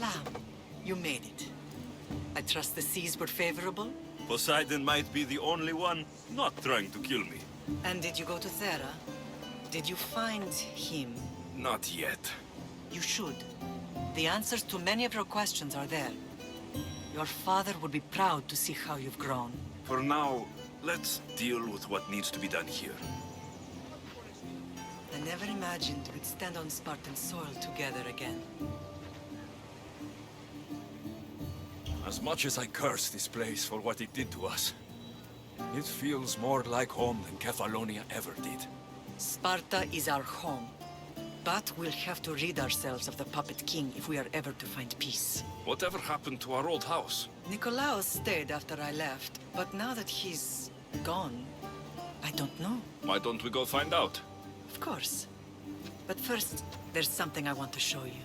Lamb, you made it. I trust the seas were favorable? Poseidon might be the only one not trying to kill me. And did you go to Thera? Did you find him? Not yet. You should. The answers to many of your questions are there. Your father would be proud to see how you've grown. For now, let's deal with what needs to be done here. I never imagined we'd stand on Spartan soil together again. As much as I curse this place for what it did to us, it feels more like home than Kefalonia ever did. Sparta is our home. But we'll have to rid ourselves of the Puppet King if we are ever to find peace. Whatever happened to our old house? Nikolaos stayed after I left, but now that he's gone, I don't know. Why don't we go find out? Of course. But first, there's something I want to show you.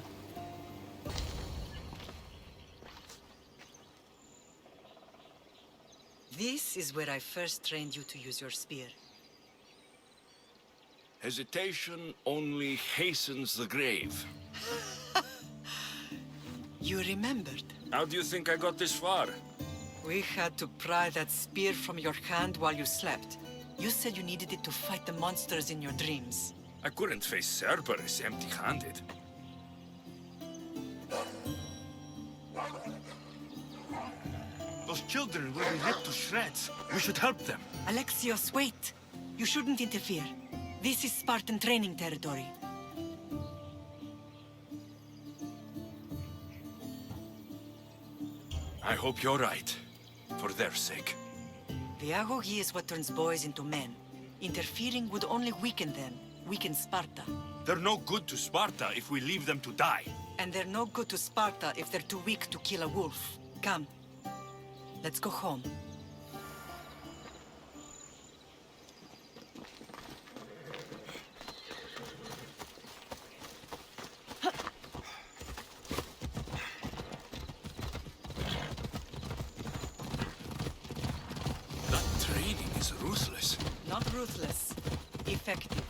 This is where I first trained you to use your spear. Hesitation only hastens the grave. You remembered. How do you think I got this far? We had to pry that spear from your hand while you slept. You said you needed it to fight the monsters in your dreams. I couldn't face Cerberus empty-handed. Those children will be ripped to shreds. We should help them. Alexios, wait! You shouldn't interfere. This is Spartan training territory. I hope you're right. For their sake. The agoge is what turns boys into men. Interfering would only weaken them, weaken Sparta. They're no good to Sparta if we leave them to die. And they're no good to Sparta if they're too weak to kill a wolf. Come. Let's go home. Not ruthless. Effective.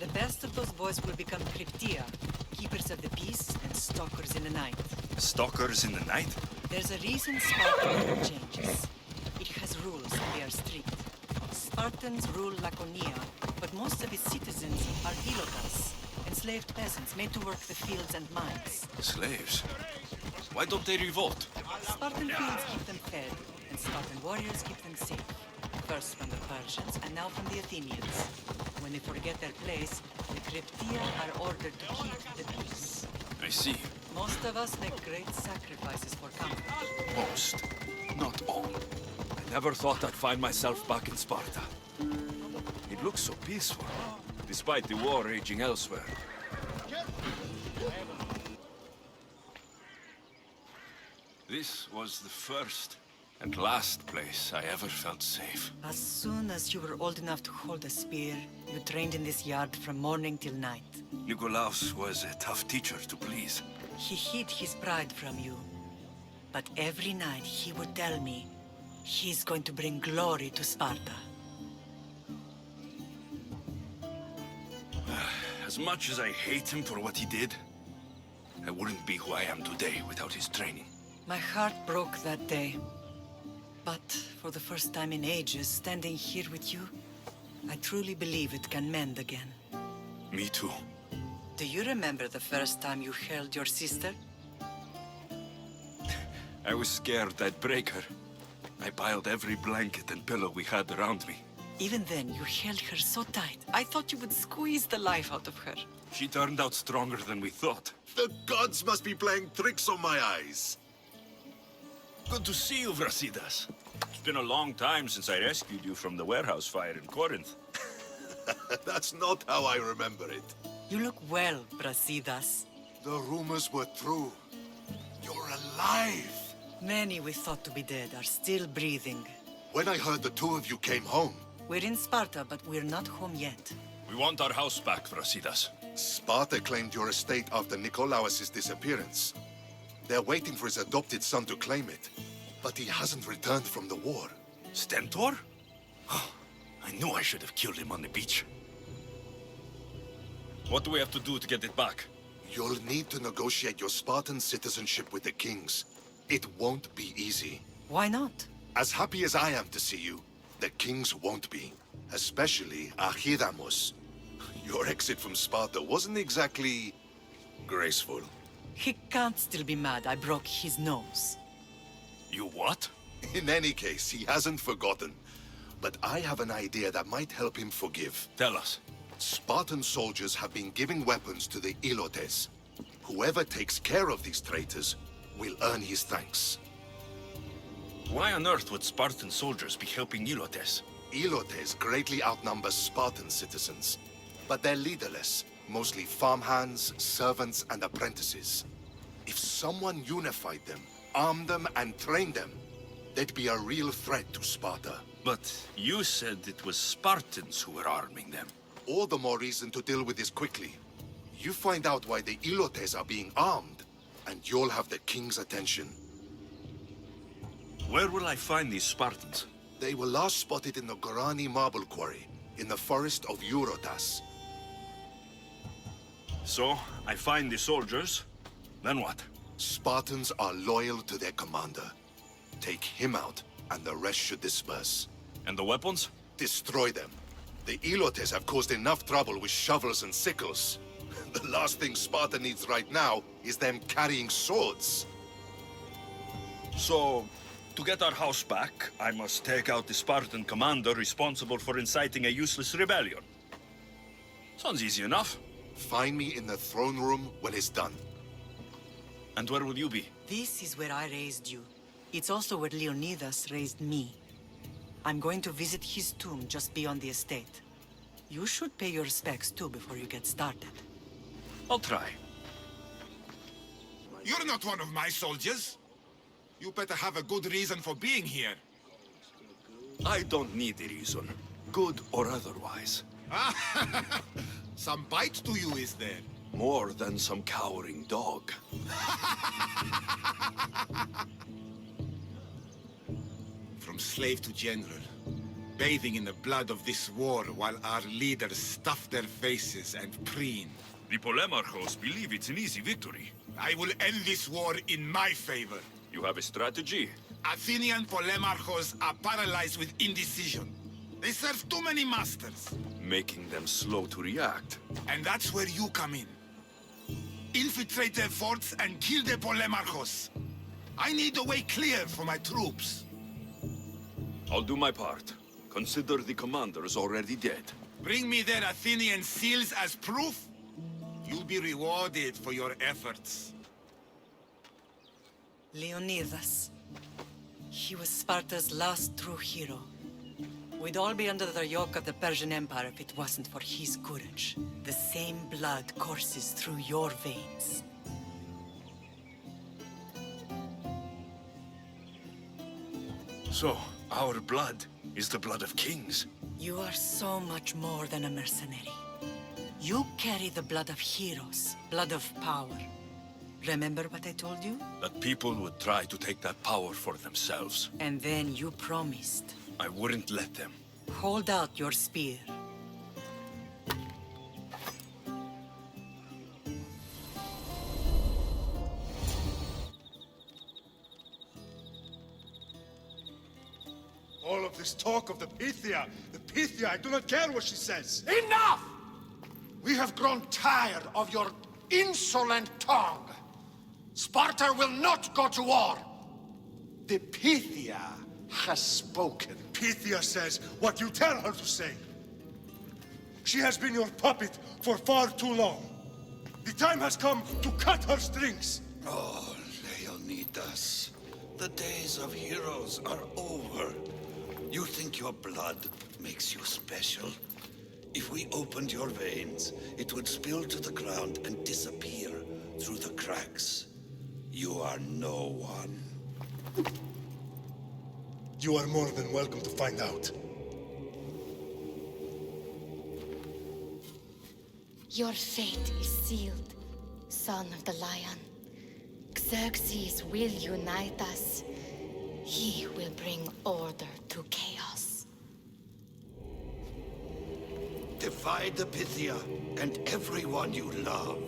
The best of those boys will become Cryptia, keepers of the peace and stalkers in the night. Stalkers in the night? There's a reason Sparta never changes. It has rules and they are strict. Spartans rule Lakonia, but most of its citizens are helotas, enslaved peasants made to work the fields and mines. Slaves? Why don't they revolt? Spartan fields keep them fed, and Spartan warriors keep them safe. First from the Persians, and now from the Athenians. When they forget their place, the Cryptia are ordered to keep the peace. I see. Most of us make great sacrifices for comfort. Most, not all. I never thought I'd find myself back in Sparta. It looks so peaceful, despite the war raging elsewhere. This was the first and last place I ever felt safe. As soon as you were old enough to hold a spear, you trained in this yard from morning till night. Nikolaos was a tough teacher to please. He hid his pride from you. But every night he would tell me, he's going to bring glory to Sparta. As much as I hate him for what he did, I wouldn't be who I am today without his training. My heart broke that day. But for the first time in ages, standing here with you, I truly believe it can mend again. Me too. Do you remember the first time you held your sister? I was scared I'd break her. I piled every blanket and pillow we had around me. Even then, you held her so tight. I thought you would squeeze the life out of her. She turned out stronger than we thought. The gods must be playing tricks on my eyes. Good to see you, Brasidas. It's been a long time since I rescued you from the warehouse fire in Corinth. That's not how I remember it. You look well, Brasidas. The rumors were true. You're alive. Many we thought to be dead are still breathing. When I heard the two of you came home, We're in Sparta, but we're not home yet. We want our house back, Brasidas. Sparta claimed your estate after Nikolaos' disappearance. They're waiting for his adopted son to claim it. But he hasn't returned from the war. Stentor? I knew I should have killed him on the beach. What do we have to do to get it back? You'll need to negotiate your Spartan citizenship with the kings. It won't be easy. Why not? As happy as I am to see you, the kings won't be. Especially Archidamos. Your exit from Sparta wasn't exactly graceful. He can't still be mad I broke his nose. You what? In any case, he hasn't forgotten. But I have an idea that might help him forgive. Tell us. Spartan soldiers have been giving weapons to the Ilotes. Whoever takes care of these traitors will earn his thanks. Why on earth would Spartan soldiers be helping Ilotes? Ilotes greatly outnumber Spartan citizens, but they're leaderless, mostly farmhands, servants, and apprentices. If someone unified them, armed them, and trained them, they'd be a real threat to Sparta. But you said it was Spartans who were arming them. All the more reason to deal with this quickly. You find out why the Ilotes are being armed, and you'll have the king's attention. Where will I find these Spartans? They were last spotted in the Gorani marble quarry, in the forest of Eurotas. So, I find the soldiers, then what? Spartans are loyal to their commander. Take him out, and the rest should disperse. And the weapons? Destroy them. The Ilotes have caused enough trouble with shovels and sickles. The last thing Sparta needs right now is them carrying swords. So, to get our house back, I must take out the Spartan commander responsible for inciting a useless rebellion. Sounds easy enough. Find me in the throne room when it's done. And where will you be? This is where I raised you. It's also where Leonidas raised me. I'm going to visit his tomb just beyond the estate. You should pay your respects too before you get started. I'll try. You're not one of my soldiers. You better have a good reason for being here. I don't need a reason, good or otherwise. Some bite to you, is there? More than some cowering dog. From slave to general, bathing in the blood of this war while our leaders stuff their faces and preen. The Polemarchos believe it's an easy victory. I will end this war in my favor. You have a strategy? Athenian Polemarchos are paralyzed with indecision. They serve too many masters. Making them slow to react. And that's where you come in. Infiltrate their forts and kill the Polemarchos. I need a way clear for my troops. I'll do my part. Consider the commander is already dead. Bring me their Athenian seals as proof. You'll be rewarded for your efforts. Leonidas. He was Sparta's last true hero. We'd all be under the yoke of the Persian Empire if it wasn't for his courage. The same blood courses through your veins. So, our blood is the blood of kings. You are so much more than a mercenary. You carry the blood of heroes, blood of power. Remember what I told you? That people would try to take that power for themselves. And then you promised. I wouldn't let them. Hold out your spear. All of this talk of the Pythia, I do not care what she says. Enough! We have grown tired of your insolent tongue. Sparta will not go to war. The Pythia has spoken. Pythia says what you tell her to say. She has been your puppet for far too long. The time has come to cut her strings. Oh, Leonidas, the days of heroes are over. You think your blood makes you special? If we opened your veins, it would spill to the ground and disappear through the cracks. You are no one. You are more than welcome to find out. Your fate is sealed, son of the lion. Xerxes will unite us. He will bring order to chaos. Divide the Pythia and everyone you love.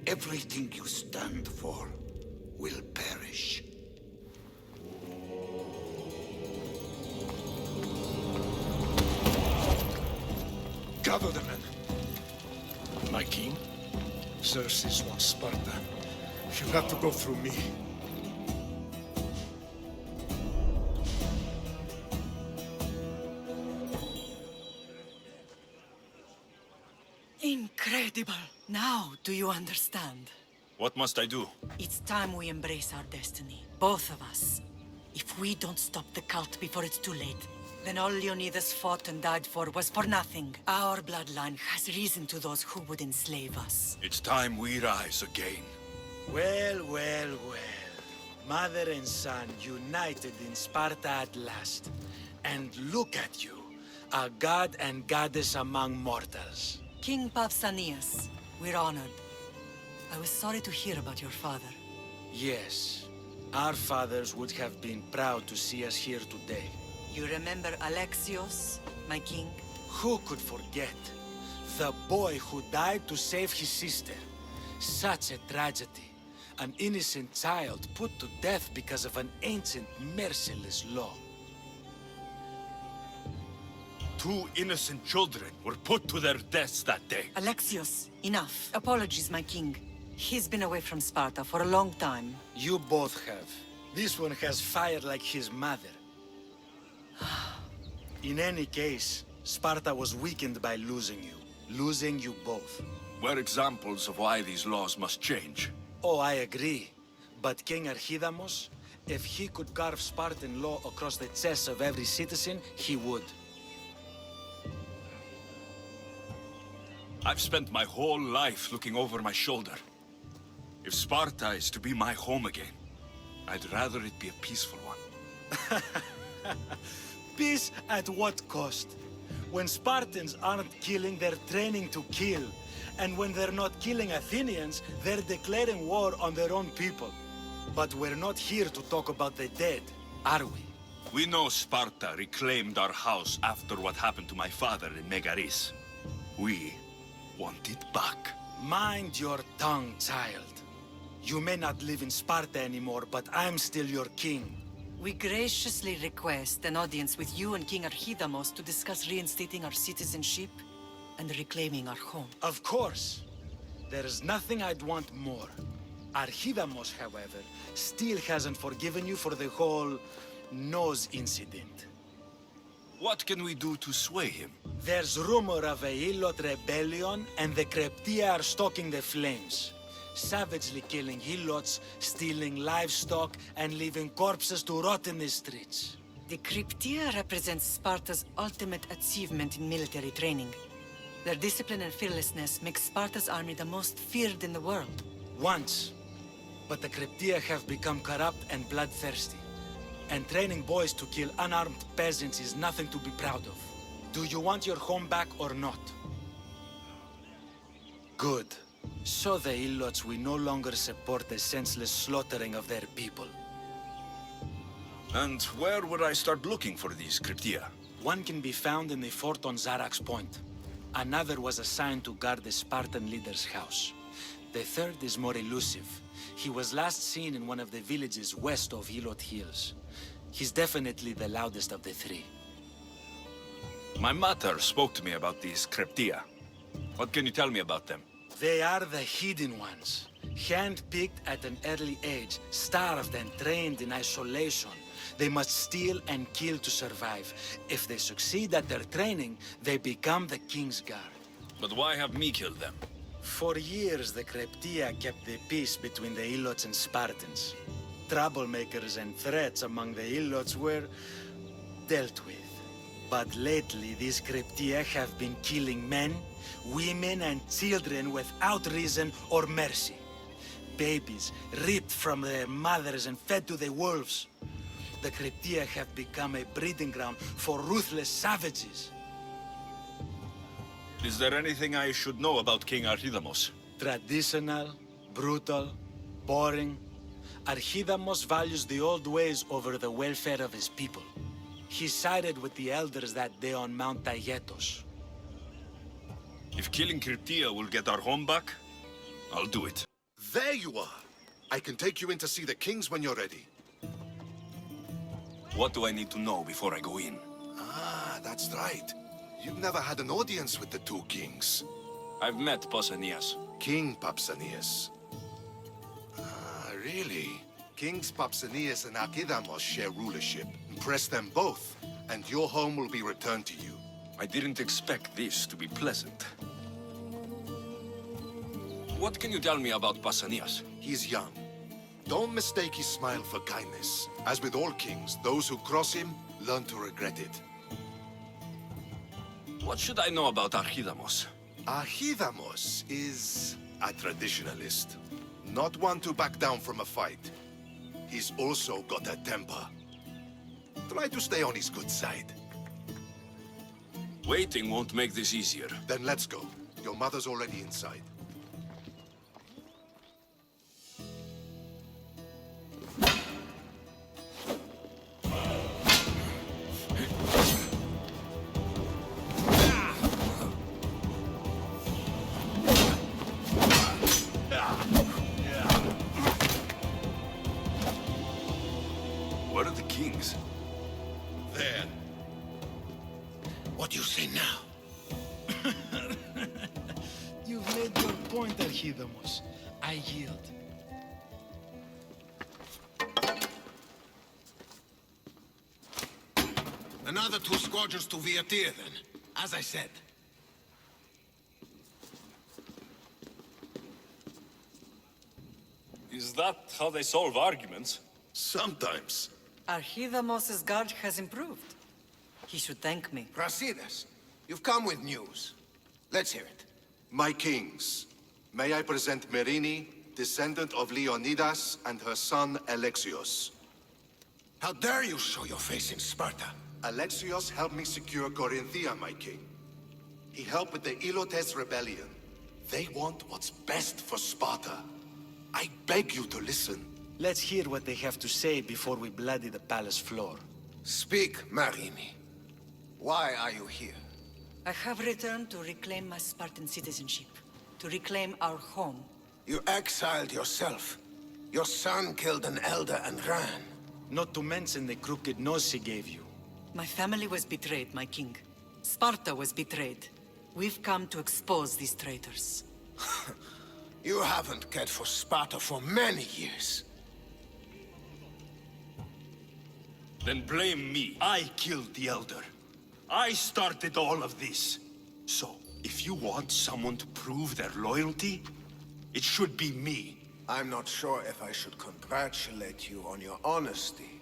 everything you stand for will perish. Gather the men. My king? Xerxes wants Sparta. He'll have to go through me. Incredible! Now do you understand? What must I do? It's time we embrace our destiny, both of us. If we don't stop the cult before it's too late, then all Leonidas fought and died for was for nothing. Our bloodline has risen to those who would enslave us. It's time we rise again. Well, well, well. Mother and son united in Sparta at last. And look at you, a god and goddess among mortals. King Pausanias, we're honored. I was sorry to hear about your father. Yes, our fathers would have been proud to see us here today. You remember Alexios, my king? Who could forget? The boy who died to save his sister. Such a tragedy. An innocent child put to death because of an ancient, merciless law. 2 innocent children were put to their deaths that day. Alexios, enough. Apologies, my king. He's been away from Sparta for a long time. You both have. This one has fire like his mother. In any case, Sparta was weakened by losing you both. We're examples of why these laws must change. Oh, I agree. But King Archidamos, if he could carve Spartan law across the chests of every citizen, he would. I've spent my whole life looking over my shoulder. If Sparta is to be my home again, I'd rather it be a peaceful one. Peace at what cost? When Spartans aren't killing, they're training to kill. And when they're not killing Athenians, they're declaring war on their own people. But we're not here to talk about the dead, are we? We know Sparta reclaimed our house after what happened to my father in Megaris. We want it back. Mind your tongue, child. You may not live in Sparta anymore, but I'm still your king. We graciously request an audience with you and King Archidamos to discuss reinstating our citizenship and reclaiming our home. Of course. There's nothing I'd want more. Archidamos, however, still hasn't forgiven you for the whole nose incident. What can we do to sway him? There's rumor of a Hilot rebellion, and the Kryptia are stoking the flames. Savagely killing Helots, stealing livestock, and leaving corpses to rot in the streets. The Kryptia represents Sparta's ultimate achievement in military training. Their discipline and fearlessness make Sparta's army the most feared in the world. Once. But the Kryptia have become corrupt and bloodthirsty. And training boys to kill unarmed peasants is nothing to be proud of. Do you want your home back or not? Good. So the Ilots will no longer support the senseless slaughtering of their people. And where would I start looking for these Kryptia? One can be found in the fort on Zarak's Point. Another was assigned to guard the Spartan leader's house. The third is more elusive. He was last seen in one of the villages west of Hilot Hills. He's definitely the loudest of the 3. My mother spoke to me about these Kryptia. What can you tell me about them? They are the hidden ones. Hand-picked at an early age, starved and trained in isolation. They must steal and kill to survive. If they succeed at their training, they become the King's Guard. But why have me killed them? For years, the Kryptia kept the peace between the Ilots and Spartans. Troublemakers and threats among the Ilots were dealt with. But lately, these Kryptia have been killing men, women, and children without reason or mercy. Babies ripped from their mothers and fed to the wolves. The Kryptia have become a breeding ground for ruthless savages. Is there anything I should know about King Archidamos? Traditional, brutal, boring. Archidamos values the old ways over the welfare of his people. He sided with the elders that day on Mount Taygetos. If killing Kryptia will get our home back, I'll do it. There you are. I can take you in to see the kings when you're ready. What do I need to know before I go in? Ah, that's right. You've never had an audience with the two kings. I've met Pausanias. King Pausanias. Ah, really? Kings Pausanias and Archidamos share rulership. Impress them both, and your home will be returned to you. I didn't expect this to be pleasant. What can you tell me about Pausanias? He's young. Don't mistake his smile for kindness. As with all kings, those who cross him learn to regret it. What should I know about Archidamos? Archidamos is a traditionalist. Not one to back down from a fight. He's also got a temper. Try to stay on his good side. Waiting won't make this easier. Then let's go. Your mother's already inside. Where are the kings? There. What do you say now? You've made your point, Archidamos. I yield. Another 2 squadrons to Viatir, then. As I said. Is that how they solve arguments? Sometimes. Archidamos's guard has improved. He should thank me. Brasidas, you've come with news. Let's hear it. My kings, may I present Merini, descendant of Leonidas, and her son Alexios. How dare you show your face in Sparta? Alexios helped me secure Corinthia, my king. He helped with the Ilotes rebellion. They want what's best for Sparta. I beg you to listen. Let's hear what they have to say before we bloody the palace floor. Speak, Marini. Why are you here? I have returned to reclaim my Spartan citizenship, to reclaim our home. You exiled yourself. Your son killed an elder and ran. Not to mention the crooked nose he gave you. My family was betrayed, my king. Sparta was betrayed. We've come to expose these traitors. You haven't cared for Sparta for many years. Then blame me. I killed the Elder. I started all of this. So, if you want someone to prove their loyalty, it should be me. I'm not sure if I should congratulate you on your honesty,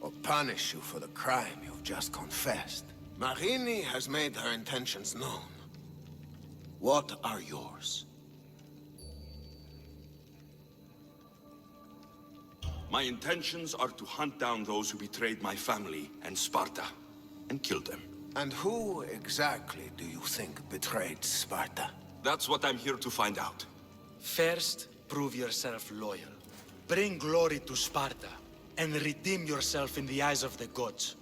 or punish you for the crime you've just confessed. Marini has made her intentions known. What are yours? My intentions are to hunt down those who betrayed my family and Sparta, and kill them. And who exactly do you think betrayed Sparta? That's what I'm here to find out. First, prove yourself loyal. Bring glory to Sparta, and redeem yourself in the eyes of the gods.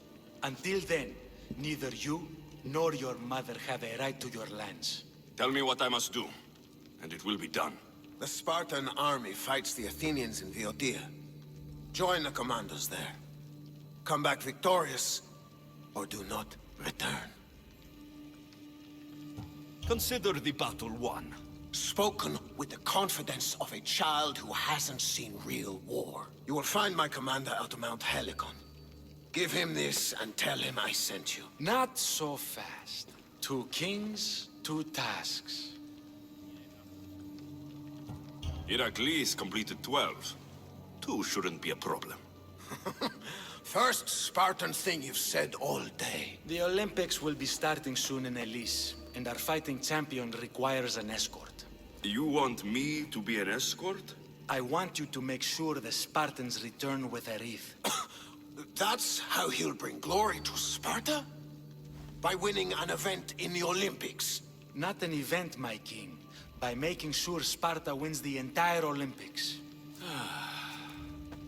Until then, neither you nor your mother have a right to your lands. Tell me what I must do, and it will be done. The Spartan army fights the Athenians in Viotia. Join the commandos there. Come back victorious, or do not return. Consider the battle won. Spoken with the confidence of a child who hasn't seen real war. You will find my commander at Mount Helicon. Give him this and tell him I sent you. Not so fast. 2 kings, 2 tasks. Heracles completed 12. 2 shouldn't be a problem. First Spartan thing you've said all day. The Olympics will be starting soon in Elise, and our fighting champion requires an escort. You want me to be an escort? I want you to make sure the Spartans return with a wreath. That's how he'll bring glory to Sparta? By winning an event in the Olympics? Not an event, my king. By making sure Sparta wins the entire Olympics.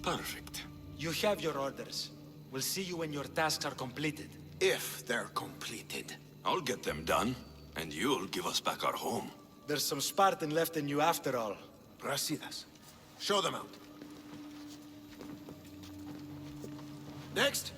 Perfect. You have your orders. We'll see you when your tasks are completed. If they're completed. I'll get them done, and you'll give us back our home. There's some Spartan left in you after all. Brasidas. Show them out. Next.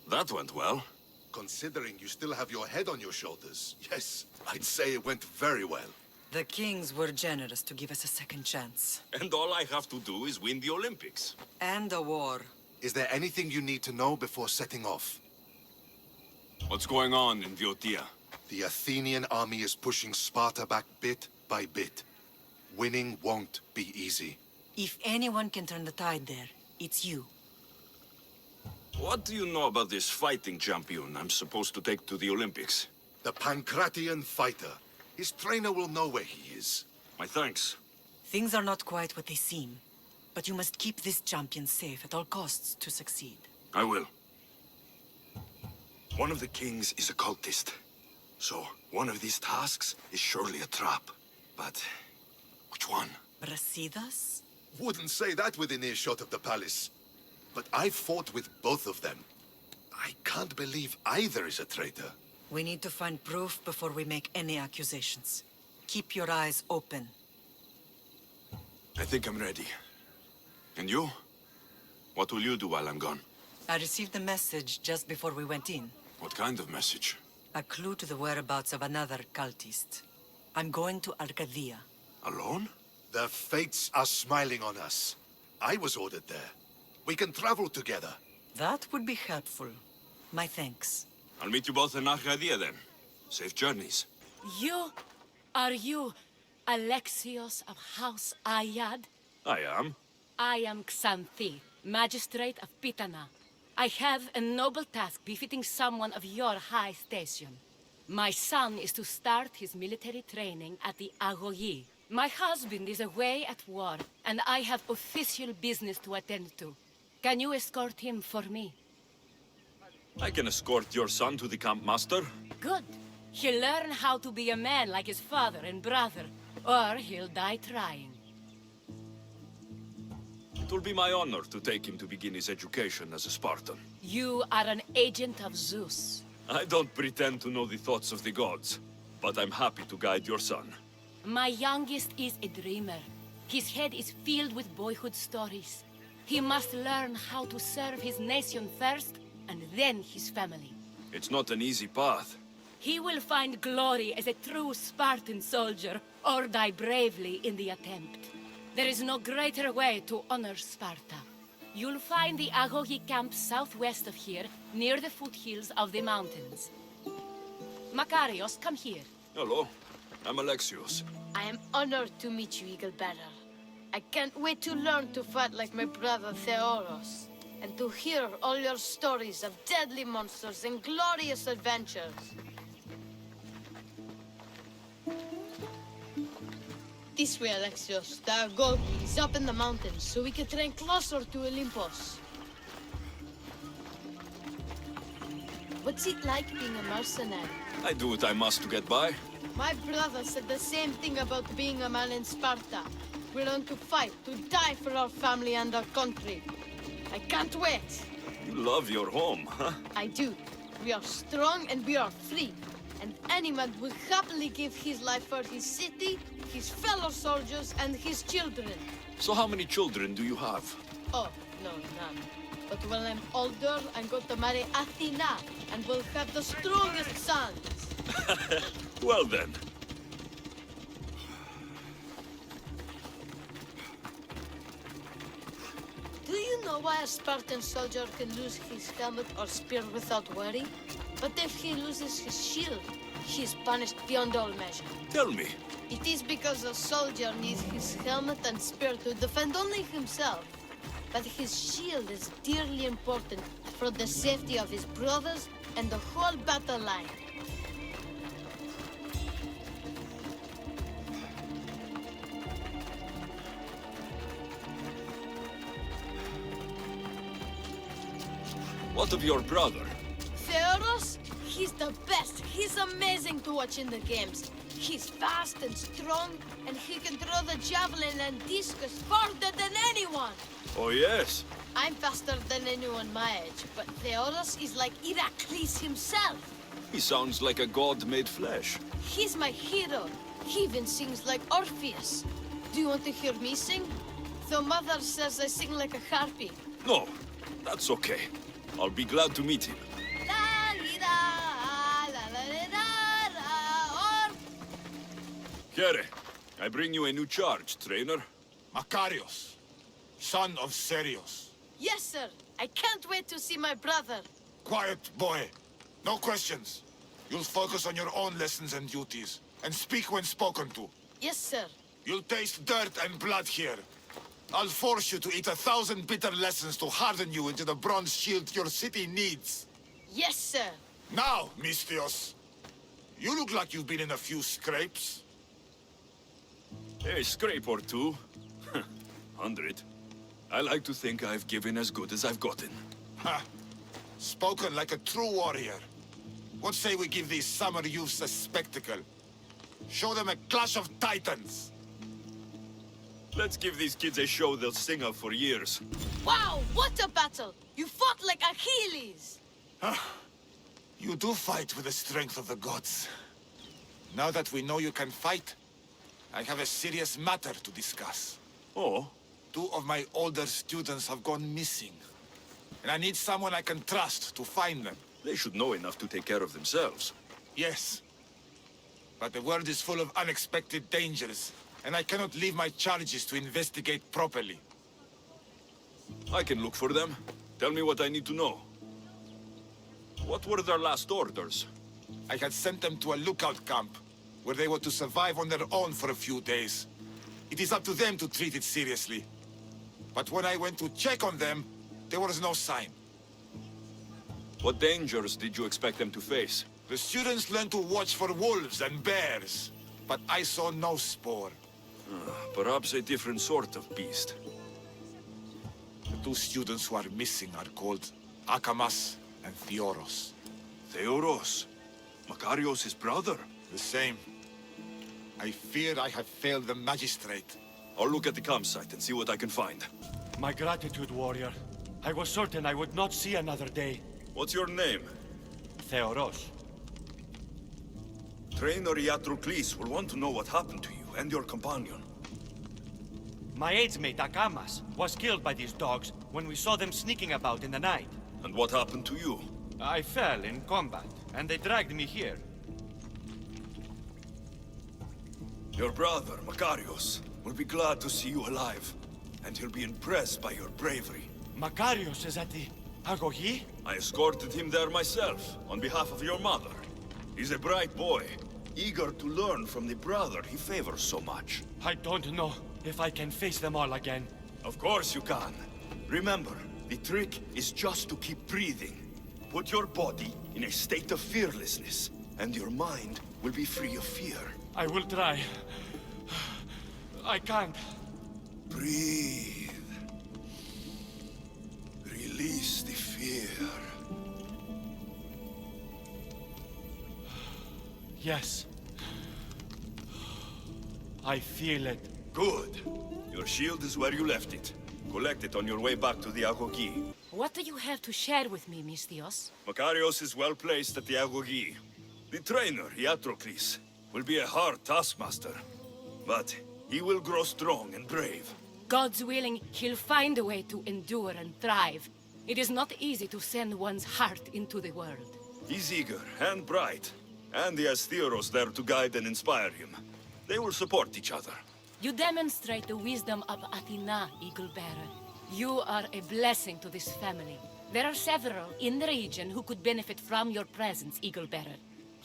That went well. Considering you still have your head on your shoulders, yes, I'd say it went very well. The kings were generous to give us a second chance. And all I have to do is win the Olympics. And a war. Is there anything you need to know before setting off? What's going on in Viotia? The Athenian army is pushing Sparta back bit by bit. Winning won't be easy. If anyone can turn the tide there, it's you. What do you know about this fighting champion I'm supposed to take to the Olympics? The Pancratian fighter. His trainer will know where he is. My thanks. Things are not quite what they seem. But you must keep this champion safe at all costs to succeed. I will. One of the kings is a cultist. So, one of these tasks is surely a trap. But, which one? Brasidas? Wouldn't say that within earshot of the palace. But I've fought with both of them. I can't believe either is a traitor. We need to find proof before we make any accusations. Keep your eyes open. I think I'm ready. And you? What will you do while I'm gone? I received a message just before we went in. What kind of message? A clue to the whereabouts of another cultist. I'm going to Arcadia. Alone? The fates are smiling on us. I was ordered there. We can travel together. That would be helpful. My thanks. I'll meet you both in Arcadia then. Safe journeys. Are you Alexios of House Ayad? I am. I am Xanthi, magistrate of Pitana. I have a noble task befitting someone of your high station. My son is to start his military training at the Agogi. My husband is away at war, and I have official business to attend to. Can you escort him for me? I can escort your son to the camp master. Good. He'll learn how to be a man like his father and brother, or he'll die trying. It will be my honor to take him to begin his education as a Spartan. You are an agent of Zeus. I don't pretend to know the thoughts of the gods, but I'm happy to guide your son. My youngest is a dreamer. His head is filled with boyhood stories. He must learn how to serve his nation first, and then his family. It's not an easy path. He will find glory as a true Spartan soldier, or die bravely in the attempt. There is no greater way to honor Sparta. You'll find the Agogi camp southwest of here, near the foothills of the mountains. Makarios, come here. Hello, I'm Alexios. I am honored to meet you, Eagle Bearer. I can't wait to learn to fight like my brother Theoros, and to hear all your stories of deadly monsters and glorious adventures. This way, Alexios. The Agogi is up in the mountains, so we can train closer to Olympus. What's it like being a mercenary? I do what I must to get by. My brother said the same thing about being a man in Sparta. We learn to fight, to die for our family and our country. I can't wait. You love your home, huh? I do. We are strong and we are free. And any man will happily give his life for his city, his fellow soldiers, and his children. So how many children do you have? Oh, no, none. But when I'm older, I'm going to marry Athena, and we'll have the strongest sons. Well then. Do you know why a Spartan soldier can lose his helmet or spear without worry? But if he loses his shield, he is punished beyond all measure. Tell me. It is because a soldier needs his helmet and spear to defend only himself. But his shield is dearly important for the safety of his brothers and the whole battle line. What of your brother? Theoros? He's the best. He's amazing to watch in the games. He's fast and strong, and he can throw the javelin and discus farther than anyone. Oh yes. I'm faster than anyone my age, but Theoros is like Heracles himself. He sounds like a god made flesh. He's my hero. He even sings like Orpheus. Do you want to hear me sing? Though Mother says I sing like a harpy. No, that's okay. I'll be glad to meet him. Here, I bring you a new charge, trainer. Makarios, son of Serios. Yes, sir. I can't wait to see my brother. Quiet, boy. No questions. You'll focus on your own lessons and duties, and speak when spoken to. Yes, sir. You'll taste dirt and blood here. I'll force you to eat 1,000 bitter lessons to harden you into the bronze shield your city needs. Yes, sir. Now, Mistios, you look like you've been in a few scrapes. A scrape or two. 100. I like to think I've given as good as I've gotten. Ha! Spoken like a true warrior. What say we give these summer youths a spectacle? Show them a clash of titans! Let's give these kids a show they'll sing of for years. Wow, what a battle! You fought like Achilles! You do fight with the strength of the gods. Now that we know you can fight, I have a serious matter to discuss. Oh? 2 of my older students have gone missing. And I need someone I can trust to find them. They should know enough to take care of themselves. Yes. But the world is full of unexpected dangers, and I cannot leave my charges to investigate properly. I can look for them. Tell me what I need to know. What were their last orders? I had sent them to a lookout camp, where they were to survive on their own for a few days. It is up to them to treat it seriously. But when I went to check on them, there was no sign. What dangers did you expect them to face? The students learned to watch for wolves and bears, but I saw no spore. Perhaps a different sort of beast. The 2 students who are missing are called Akamas and Theoros. Theoros? Makarios' brother? The same. I fear I have failed the magistrate. I'll look at the campsite and see what I can find. My gratitude, warrior. I was certain I would not see another day. What's your name? Theoros. Trainer Iatrocles will want to know what happened to you and your companion. My aidsmate, Akamas, was killed by these dogs when we saw them sneaking about in the night. And what happened to you? I fell in combat, and they dragged me here. Your brother, Makarios, will be glad to see you alive, and he'll be impressed by your bravery. Makarios is at the Agogi? I escorted him there myself, on behalf of your mother. He's a bright boy, eager to learn from the brother he favors so much. I don't know if I can face them all again. Of course you can. Remember, the trick is just to keep breathing. Put your body in a state of fearlessness, and your mind will be free of fear. I will try. I can't. Breathe. Release the fear. Yes. I feel it. Good. Your shield is where you left it. Collect it on your way back to the Agogi. What do you have to share with me, Mistios? Makarios is well placed at the Agogi. The trainer, Iatrocles, will be a hard taskmaster. But he will grow strong and brave. God's willing, he'll find a way to endure and thrive. It is not easy to send one's heart into the world. He's eager and bright. And he has Theoros there to guide and inspire him. They will support each other. You demonstrate the wisdom of Athena, Eagle-Bearer. You are a blessing to this family. There are several in the region who could benefit from your presence, Eagle-Bearer.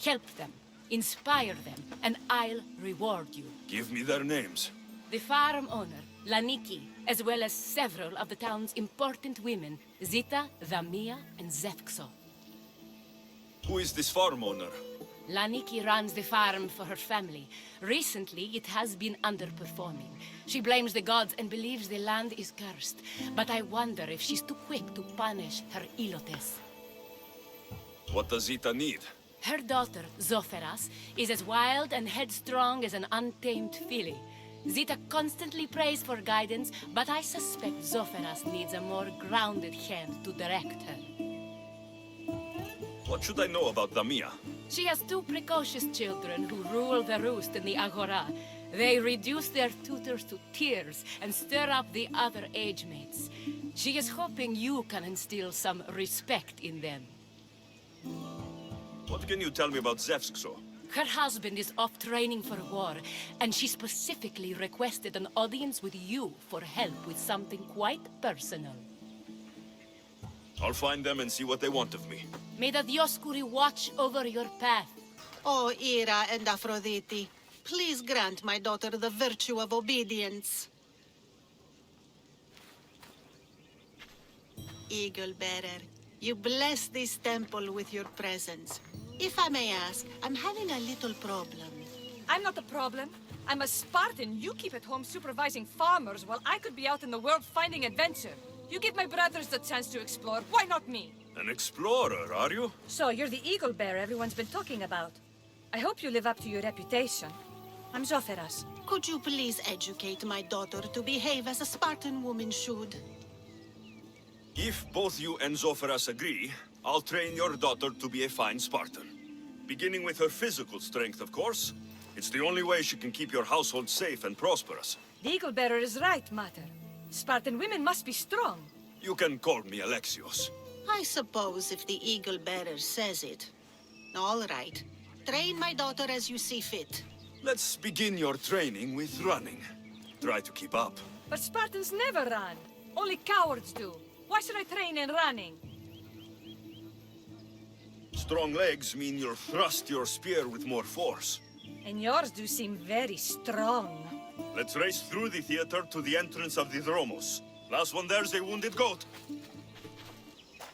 Help them, inspire them, and I'll reward you. Give me their names. The farm owner, Laniki, as well as several of the town's important women, Zita, Dhamia, and Zefxo. Who is this farm owner? Laniki runs the farm for her family. Recently, it has been underperforming. She blames the gods and believes the land is cursed. But I wonder if she's too quick to punish her ilotes. What does Zita need? Her daughter, Zoferas, is as wild and headstrong as an untamed filly. Zita constantly prays for guidance, but I suspect Zoferas needs a more grounded hand to direct her. What should I know about Dhamia? She has two precocious children who rule the roost in the Agora. They reduce their tutors to tears and stir up the other age mates. She is hoping you can instill some respect in them. What can you tell me about Zevskso? Her husband is off training for war, and she specifically requested an audience with you for help with something quite personal. I'll find them and see what they want of me. May the Dioscuri watch over your path. Oh, Ira and Aphrodite, please grant my daughter the virtue of obedience. Eagle Bearer, you bless this temple with your presence. If I may ask, I'm having a little problem. I'm not the problem. I'm a Spartan. You keep at home supervising farmers while I could be out in the world finding adventure. You give my brothers the chance to explore. Why not me? An explorer, are you? So you're the eagle bearer everyone's been talking about. I hope you live up to your reputation. I'm Zoferas. Could you please educate my daughter to behave as a Spartan woman should? If both you and Zoferas agree, I'll train your daughter to be a fine Spartan. Beginning with her physical strength, of course. It's the only way she can keep your household safe and prosperous. The eagle bearer is right, Mater. Spartan women must be strong. You can call me Alexios. I suppose if the Eagle Bearer says it. All right. Train my daughter as you see fit. Let's begin your training with running. Try to keep up. But Spartans never run. Only cowards do. Why should I train in running? Strong legs mean you'll thrust your spear with more force. And yours do seem very strong. Let's race through the theater to the entrance of the Dromos. Last one there's a wounded goat.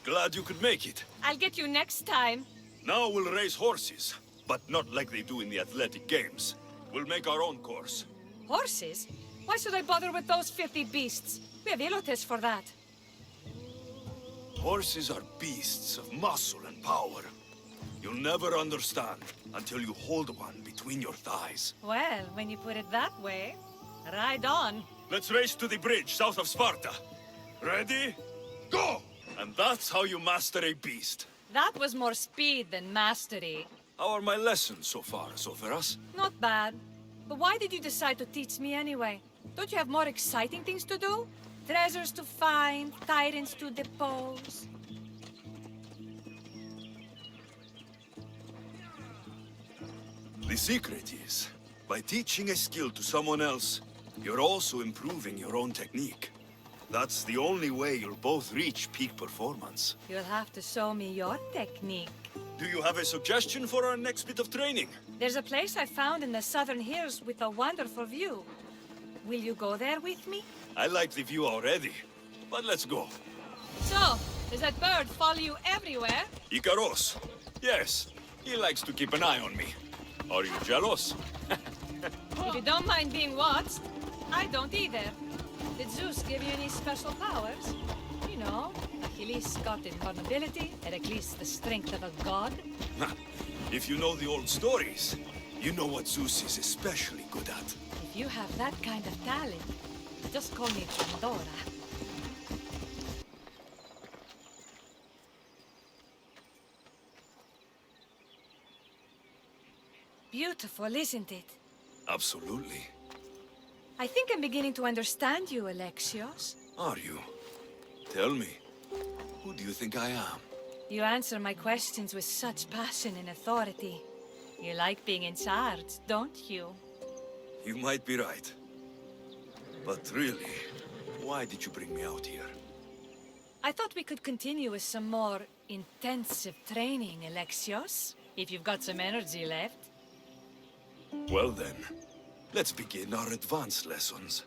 Glad you could make it. I'll get you next time. Now we'll race horses, but not like they do in the athletic games. We'll make our own course. Horses? Why should I bother with those filthy beasts? We have Elotes for that. Horses are beasts of muscle and power. You'll never understand until you hold one between your thighs. Well, when you put it that way, ride on. Let's race to the bridge south of Sparta. Ready? Go! And that's how you master a beast. That was more speed than mastery. How are my lessons so far, Zoferas? Not bad. But why did you decide to teach me anyway? Don't you have more exciting things to do? Treasures to find, tyrants to depose. The secret is, by teaching a skill to someone else, you're also improving your own technique. That's the only way you'll both reach peak performance. You'll have to show me your technique. Do you have a suggestion for our next bit of training? There's a place I found in the southern hills with a wonderful view. Will you go there with me? I like the view already, but let's go. So, does that bird follow you everywhere? Ikaros. Yes, he likes to keep an eye on me. Are you jealous? If you don't mind being watched, I don't either. Did Zeus give you any special powers? You know, Achilles got invulnerability, Heracles the strength of a god. If you know the old stories, you know what Zeus is especially good at. If you have that kind of talent, just call me Pandora. Beautiful, isn't it? Absolutely. I think I'm beginning to understand you, Alexios. Are you? Tell me, who do you think I am? You answer my questions with such passion and authority. You like being in charge, don't you? You might be right. But really, why did you bring me out here? I thought we could continue with some more intensive training, Alexios. If you've got some energy left. Well then, let's begin our advanced lessons.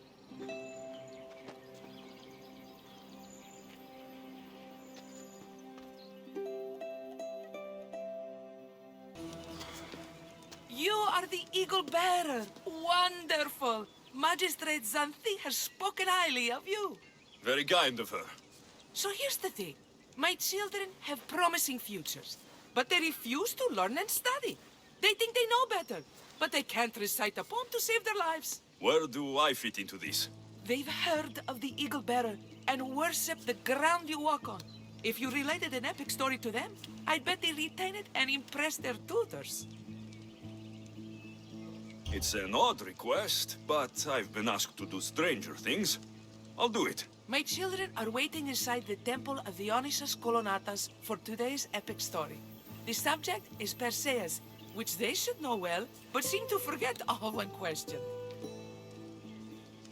You are the Eagle Bearer. Wonderful. Magistrate Xanthi has spoken highly of you. Very kind of her. So here's the thing. My children have promising futures, but they refuse to learn and study. They think they know better, but they can't recite a poem to save their lives. Where do I fit into this? They've heard of the Eagle Bearer and worship the ground you walk on. If you related an epic story to them, I bet they retain it and impress their tutors. It's an odd request, but I've been asked to do stranger things. I'll do it. My children are waiting inside the Temple of Dionysus Kolonatas for today's epic story. The subject is Perseus, which they should know well, but seem to forget all when questioned.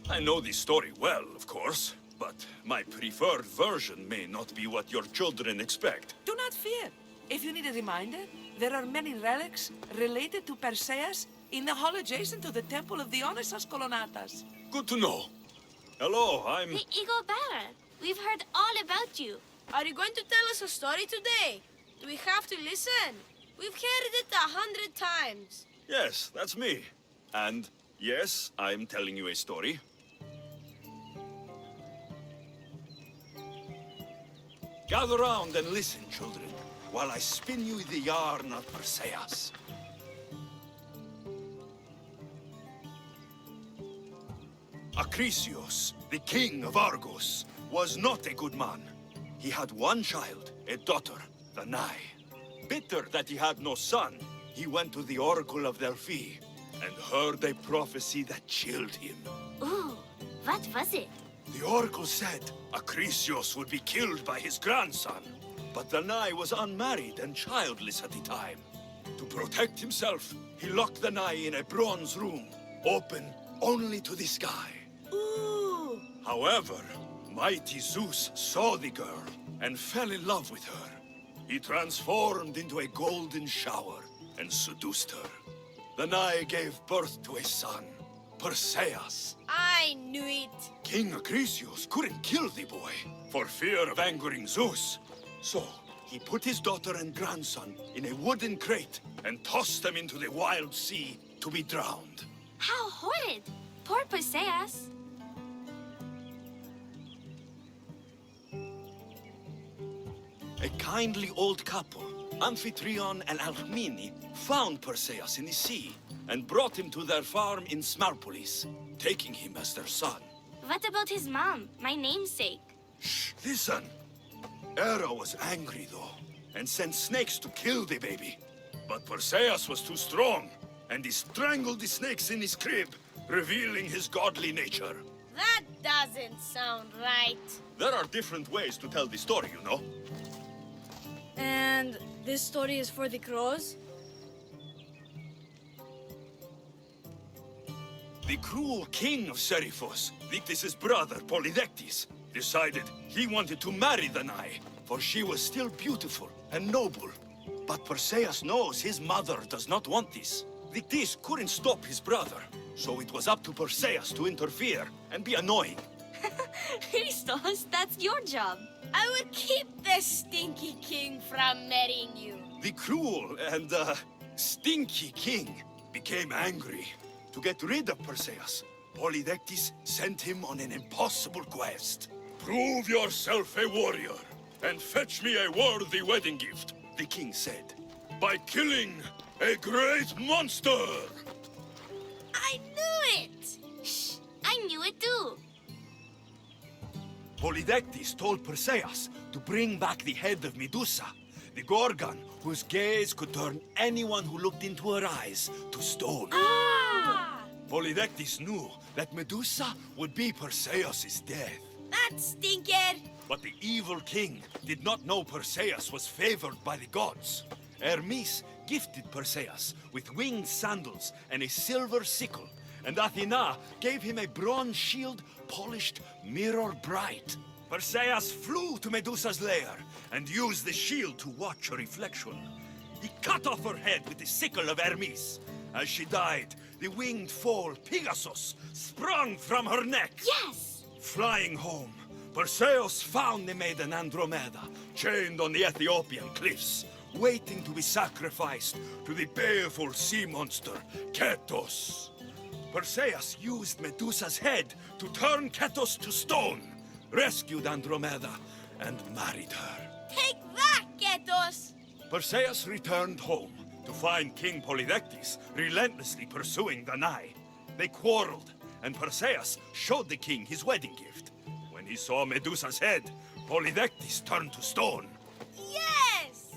I know the story well, of course, but my preferred version may not be what your children expect. Do not fear. If you need a reminder, there are many relics related to Perseus in the hall adjacent to the Temple of Dionysus Kolonatas. Good to know. Hello, I'm... The Eagle Bearer. We've heard all about you. Are you going to tell us a story today? Do we have to listen? We've heard it 100 times. Yes, that's me. And yes, I'm telling you a story. Gather round and listen, children, while I spin you the yarn of Perseus. Acrisius, the king of Argos, was not a good man. He had one child, a daughter, Danae. Bitter that he had no son, he went to the oracle of Delphi and heard a prophecy that chilled him. Ooh, what was it? The oracle said Acrisius would be killed by his grandson, but Danae was unmarried and childless at the time. To protect himself, he locked Danae in a bronze room, open only to the sky. Ooh! However, mighty Zeus saw the girl and fell in love with her. He transformed into a golden shower and seduced her. Danae gave birth to a son, Perseus. I knew it. King Acrisius couldn't kill the boy for fear of angering Zeus. So, he put his daughter and grandson in a wooden crate and tossed them into the wild sea to be drowned. How horrid! Poor Perseus. A kindly old couple, Amphitryon and Alcmene, found Perseus in the sea and brought him to their farm in Smarpolis, taking him as their son. What about his mom, my namesake? Shh, listen. Hera was angry, though, and sent snakes to kill the baby. But Perseus was too strong, and he strangled the snakes in his crib, revealing his godly nature. That doesn't sound right. There are different ways to tell the story, you know. And this story is for the crows? The cruel king of Seriphos, Dictys' brother, Polydectes, decided he wanted to marry Danae, for she was still beautiful and noble. But Perseus knows his mother does not want this. Dictys couldn't stop his brother, so it was up to Perseus to interfere and be annoying. Christos, that's your job. I will keep the stinky king from marrying you. The cruel and, stinky king became angry. To get rid of Perseus, Polydectes sent him on an impossible quest. Prove yourself a warrior, and fetch me a worthy wedding gift, the king said, by killing a great monster! I knew it! Shh, I knew it too. Polydectes told Perseus to bring back the head of Medusa, the Gorgon whose gaze could turn anyone who looked into her eyes to stone. Ah! Polydectes knew that Medusa would be Perseus' death. That stinker! But the evil king did not know Perseus was favored by the gods. Hermes gifted Perseus with winged sandals and a silver sickle, and Athena gave him a bronze shield polished mirror bright. Perseus flew to Medusa's lair and used the shield to watch her reflection. He cut off her head with the sickle of Hermes. As she died, the winged foal Pegasus sprung from her neck. Yes! Flying home, Perseus found the maiden Andromeda chained on the Ethiopian cliffs, waiting to be sacrificed to the baleful sea monster, Ketos. Perseus used Medusa's head to turn Ketos to stone, rescued Andromeda, and married her. Take that, Ketos! Perseus returned home to find King Polydectes relentlessly pursuing Danae. They quarreled, and Perseus showed the king his wedding gift. When he saw Medusa's head, Polydectes turned to stone. Yes!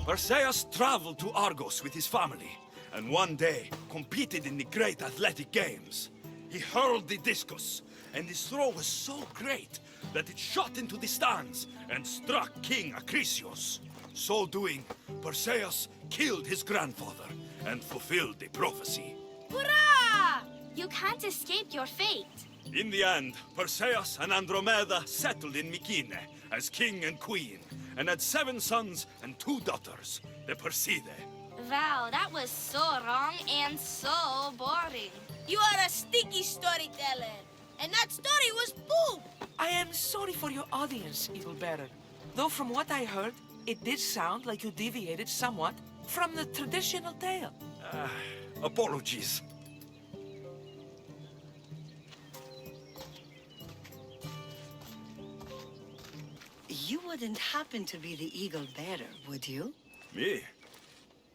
Perseus traveled to Argos with his family, and one day competed in the great athletic games. He hurled the discus, and his throw was so great that it shot into the stands and struck King Acrisius. So doing, Perseus killed his grandfather and fulfilled the prophecy. Hurrah! You can't escape your fate. In the end, Perseus and Andromeda settled in Mycenae as king and queen, and had 7 sons and 2 daughters, the Perseidae. Wow, that was so wrong and so boring. You are a sticky storyteller. And that story was poop! I am sorry for your audience, Eagle Bearer. Though from what I heard, it did sound like you deviated somewhat from the traditional tale. Apologies. You wouldn't happen to be the Eagle Bearer, would you? Me?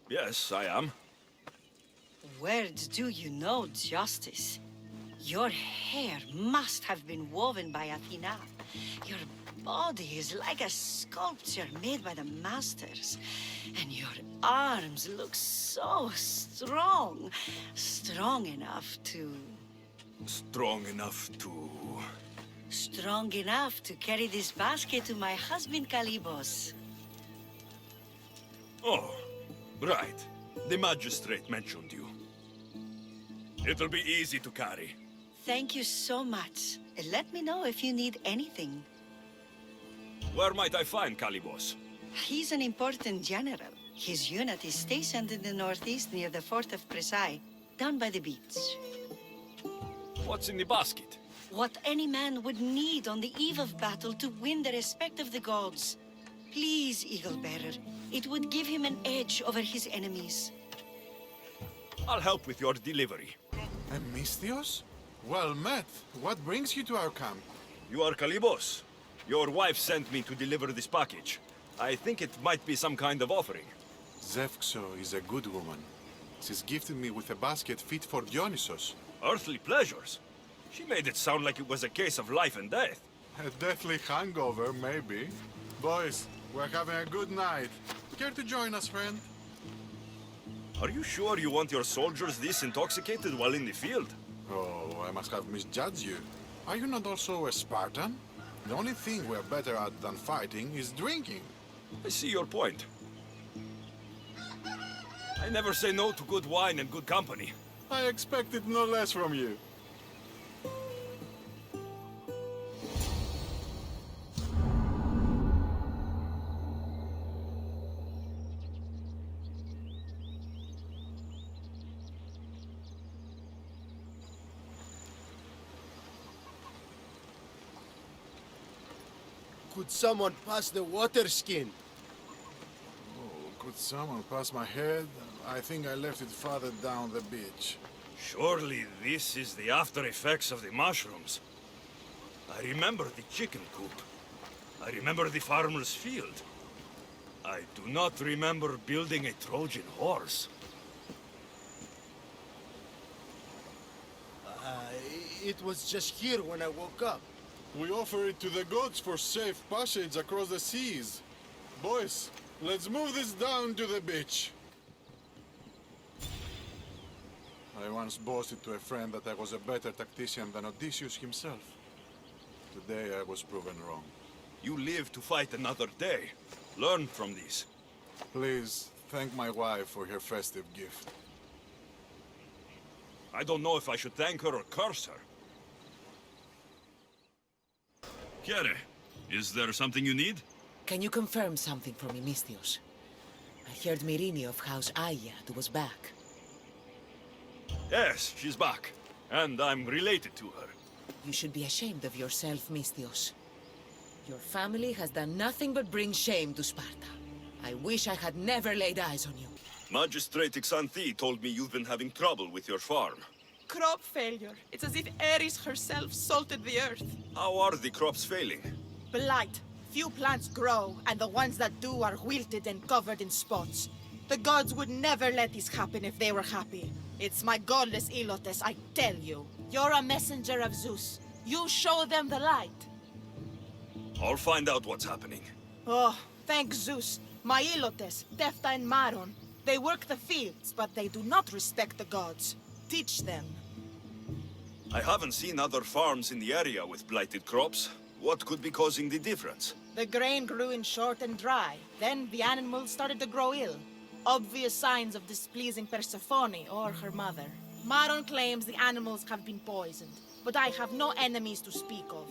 Yes, I am. Words do you know, Justice? Your hair must have been woven by Athena. Your body is like a sculpture made by the masters. And your arms look so strong. Strong enough to... Strong enough to... Strong enough to carry this basket to my husband Kalybos. Oh, right. The magistrate mentioned you. It'll be easy to carry. Thank you so much. Let me know if you need anything. Where might I find Kalybos? He's an important general. His unit is stationed in the northeast near the fort of Presai, down by the beach. What's in the basket? What any man would need on the eve of battle to win the respect of the gods. Please, Eagle Bearer. It would give him an edge over his enemies. I'll help with your delivery. Misthios? Well met. What brings you to our camp? You are Kalybos. Your wife sent me to deliver this package. I think it might be some kind of offering. Zevxo is a good woman. She's gifted me with a basket fit for Dionysos. Earthly pleasures? She made it sound like it was a case of life and death. A deathly hangover, maybe. Boys, we're having a good night. Care to join us, friend? Are you sure you want your soldiers this intoxicated while in the field? Oh, I must have misjudged you. Are you not also a Spartan? The only thing we're better at than fighting is drinking. I see your point. I never say no to good wine and good company. I expected no less from you. Could someone pass the water skin? Oh, could someone pass my head? I think I left it farther down the beach. Surely this is the after effects of the mushrooms. I remember the chicken coop. I remember the farmer's field. I do not remember building a Trojan horse. It was just here when I woke up. We offer it to the gods for safe passage across the seas. Boys, let's move this down to the beach. I once boasted to a friend that I was a better tactician than Odysseus himself. Today I was proven wrong. You live to fight another day. Learn from this. Please, thank my wife for her festive gift. I don't know if I should thank her or curse her. Chiere, is there something you need? Can you confirm something for me, Misthios? I heard Myrine of House Ayad was back. Yes, she's back. And I'm related to her. You should be ashamed of yourself, Misthios. Your family has done nothing but bring shame to Sparta. I wish I had never laid eyes on you. Magistrate Xanthi told me you've been having trouble with your farm. Crop failure. It's as if Ares herself salted the earth. How are the crops failing? Blight. Few plants grow, and the ones that do are wilted and covered in spots. The gods would never let this happen if they were happy. It's my godless Ilotes, I tell you. You're a messenger of Zeus. You show them the light. I'll find out what's happening. Oh, thank Zeus. My Ilotes, Tefta and Maron, they work the fields, but they do not respect the gods. Teach them. I haven't seen other farms in the area with blighted crops. What could be causing the difference? The grain grew in short and dry. Then the animals started to grow ill. Obvious signs of displeasing Persephone or her mother. Maron claims the animals have been poisoned, but I have no enemies to speak of.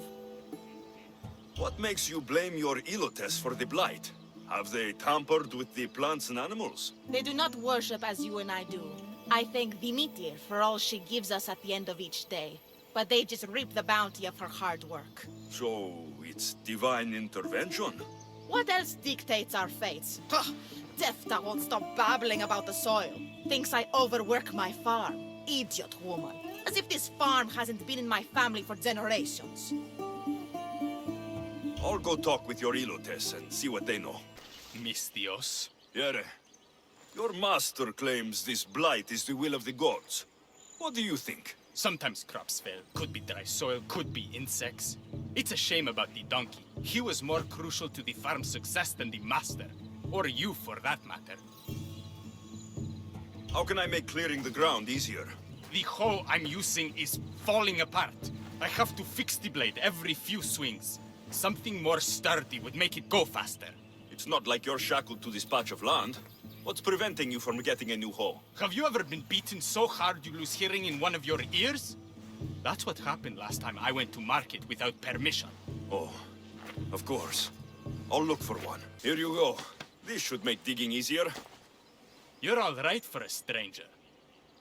What makes you blame your Ilotes for the blight? Have they tampered with the plants and animals? They do not worship as you and I do. I thank Demeter for all she gives us at the end of each day, but they just reap the bounty of her hard work. So, it's divine intervention? What else dictates our fates? Ugh, Tefta won't stop babbling about the soil. Thinks I overwork my farm. Idiot woman. As if this farm hasn't been in my family for generations. I'll go talk with your Ilotes and see what they know. Misthios. Yere, your master claims this blight is the will of the gods. What do you think? Sometimes crops fail. Could be dry soil, could be insects. It's a shame about the donkey. He was more crucial to the farm's success than the master. Or you, for that matter. How can I make clearing the ground easier? The hoe I'm using is falling apart. I have to fix the blade every few swings. Something more sturdy would make it go faster. It's not like you're shackled to this patch of land. What's preventing you from getting a new hoe? Have you ever been beaten so hard you lose hearing in one of your ears? That's what happened last time I went to market without permission. Oh, of course. I'll look for one. Here you go. This should make digging easier. You're all right for a stranger.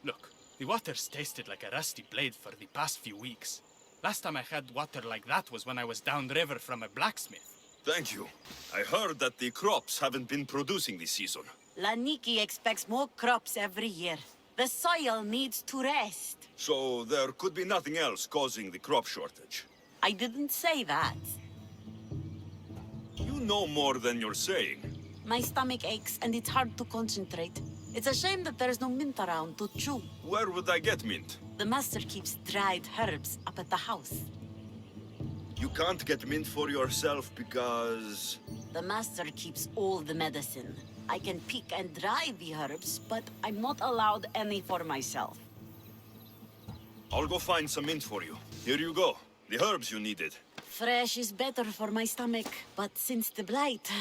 Look, the water's tasted like a rusty blade for the past few weeks. Last time I had water like that was when I was downriver from a blacksmith. Thank you. I heard that the crops haven't been producing this season. Laniki expects more crops every year. The soil needs to rest. So there could be nothing else causing the crop shortage. I didn't say that. You know more than you're saying. My stomach aches and it's hard to concentrate. It's a shame that there's no mint around to chew. Where would I get mint? The master keeps dried herbs up at the house. You can't get mint for yourself because... The master keeps all the medicine. I can pick and dry the herbs, but I'm not allowed any for myself. I'll go find some mint for you. Here you go. The herbs you needed. Fresh is better for my stomach, but since the blight,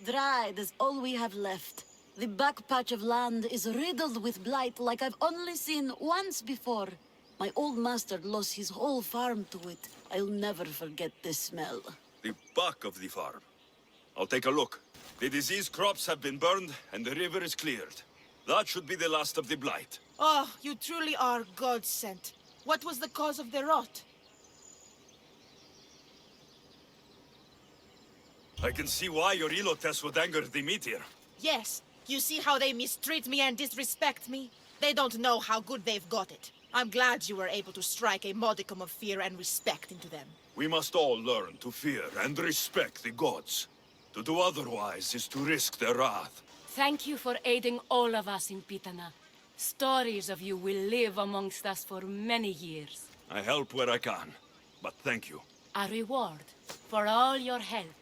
dried is all we have left. The back patch of land is riddled with blight like I've only seen once before. My old master lost his whole farm to it. I'll never forget this smell. The back of the farm. I'll take a look. The diseased crops have been burned, and the river is cleared. That should be the last of the blight. Oh, you truly are God-sent. What was the cause of the rot? I can see why your Ilotes would anger Demeter. Yes. You see how they mistreat me and disrespect me? They don't know how good they've got it. I'm glad you were able to strike a modicum of fear and respect into them. We must all learn to fear and respect the gods. To do otherwise is to risk their wrath. Thank you for aiding all of us in Pitana. Stories of you will live amongst us for many years. I help where I can, but thank you. A reward for all your help